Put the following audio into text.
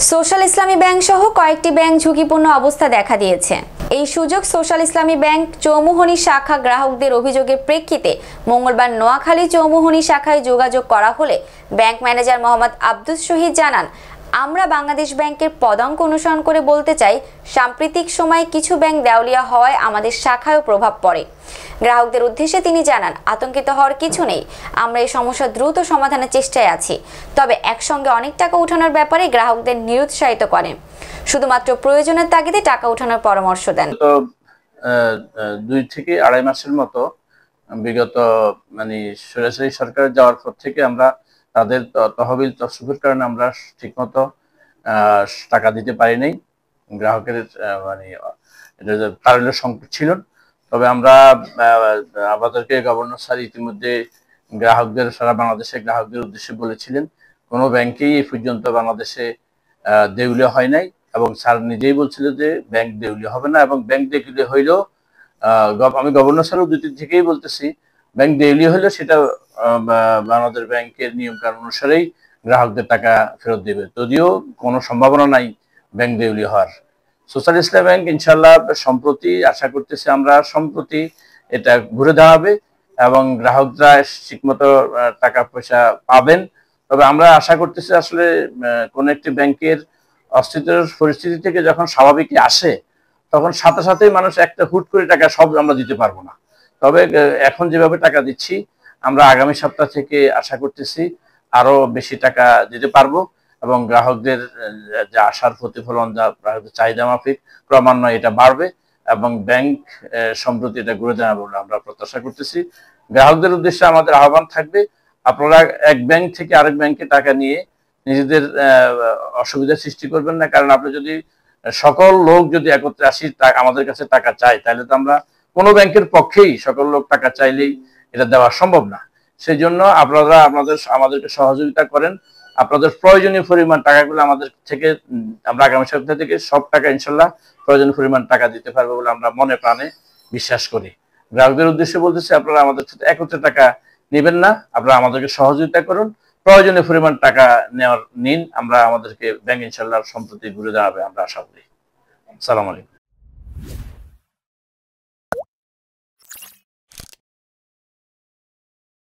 Social ইসলামী bank সহ কয়েকটি bank ঝুঁকিপূর্ণ অবস্থা দেখা দিয়েছে। এই সুযোগ সোশ্যাল ইসলামী ব্যাংক চৌমুহনী শাখা গ্রাহকদের অভিযোগের প্রেক্ষিতে মঙ্গলবার নোয়াখালী চৌমুহনী শাখায় যোগাযোগ করা হলে ব্যাংক ম্যানেজার মোহাম্মদ আব্দুস শহীদ জানান, আমরা বাংলাদেশ ব্যাংকের পদাঙ্ক অনুসরণ করে বলতে চাই, সাম্প্রতিক সময়ে কিছু ব্যাংক দেউলিয়া হওয়ায় আমাদের শাখায়ও প্রভাব পড়ে। গ্রাহকদের উদ্দেশ্যে তিনি জানান, আতঙ্কিত হওয়ার কিছু নেই, আমরা এই সমস্যা দ্রুত সমাধানের চেষ্টায় আছি। তবে একসঙ্গে অনেক টাকা উঠানোর ব্যাপারে গ্রাহকদের নিরুৎসাহিত করেন, শুধুমাত্র প্রয়োজনের তাগিদে টাকা উঠানোর পরামর্শ দেন। 2 থেকে 2.5 মাসের মতো বিগত সরাসরি সরকার যাওয়ার পর থেকে আমরা তাদের তহবিল তসরুফের কারণে আমরা ঠিকমতো টাকা দিতে পারি নাই। গ্রাহকের কারেন্টের সংকট ছিল। তবে আমরা আমাদেরকে গভর্নর স্যার ইতিমধ্যে গ্রাহকদের, সারা বাংলাদেশের গ্রাহকদের উদ্দেশ্যে বলেছিলেন, কোনো ব্যাংকেই এই পর্যন্ত বাংলাদেশে দেউলিয়া হয় নাই, এবং স্যার নিজেই বলছিলেন যে ব্যাংক দেউলিয়া হবে না, এবং ব্যাংক দেউলিয়া হইলেও আমি গভর্নর স্যারের উদ্ধৃতি থেকেই বলতেছি, ব্যাংক দেউলিয়া হইলেও সেটা বাংলাদেশ ব্যাংকের নিয়ম কানুন অনুসারেই গ্রাহকদের টাকা ফেরত দেবে, যদিও কোনো সম্ভাবনা নাই ব্যাংক দেউলিয়া হওয়ার। সোশ্যাল ইসলামী ব্যাংক ইনশাল্লাহ সম্প্রতি আশা করতেছি আমরা সম্প্রতি এটা ঘুরে দাঁড়াবে এবং গ্রাহকরা ঠিকমতো টাকা পয়সা পাবেন। তবে আমরা আশা করতেছি আসলে কোন একটি ব্যাংকের অস্থিতির পরিস্থিতি থেকে যখন স্বাভাবিকই আসে, তখন সাথে সাথেই মানুষ একটা হুট করে টাকা সব আমরা দিতে পারবো না। তবে এখন যেভাবে টাকা দিচ্ছি, আমরা আগামী সপ্তাহ থেকে আশা করতেছি আরো বেশি টাকা দিতে পারবো, এবং গ্রাহকদের যে আশার প্রতিফলন, যা গ্রাহকদের চাহিদা মাফিক ক্রমান্বয়ে এটা বাড়বে, এবং ব্যাংক সম্প্রতি এটা ঘুরে দাঁড়াবে বলে আমরা প্রত্যাশা করতেছি। গ্রাহকদের উদ্দেশ্যে আমাদের আহ্বান থাকবে, আপনারা এক ব্যাংক থেকে আরেক ব্যাংকে টাকা নিয়ে নিজেদের অসুবিধার সৃষ্টি করবেন না। কারণ আপনি যদি সকল লোক যদি একত্রে আসি আমাদের কাছে টাকা চায়, তাহলে তো আমরা কোনো ব্যাংকের পক্ষেই সকল লোক টাকা চাইলেই এটা দেওয়া সম্ভব না। সেই জন্য আপনারা আমাদেরকে সহযোগিতা করেন, আপনাদের প্রয়োজনীয় পরিমাণ টাকাগুলো আমাদের থেকে, আমরা আগামী সপ্তাহ থেকে সব টাকা ইনশাল্লাহ প্রয়োজনীয় পরিমাণ টাকা দিতে পারবো বলে আমরা মনে প্রাণে বিশ্বাস করি। গ্রাহকদের উদ্দেশ্যে বলতেছি, আপনারা আমাদের সাথে একত্রে টাকা নেবেন না, আপনারা আমাদেরকে সহযোগিতা করুন, প্রয়োজনীয় পরিমাণ টাকা নিন। আমরা আমাদেরকে ব্যাংক ইনশাল্লাহ সম্প্রতি ঘুরে দাঁড়াবে আমরা আশা করি। আসসালামু আলাইকুম।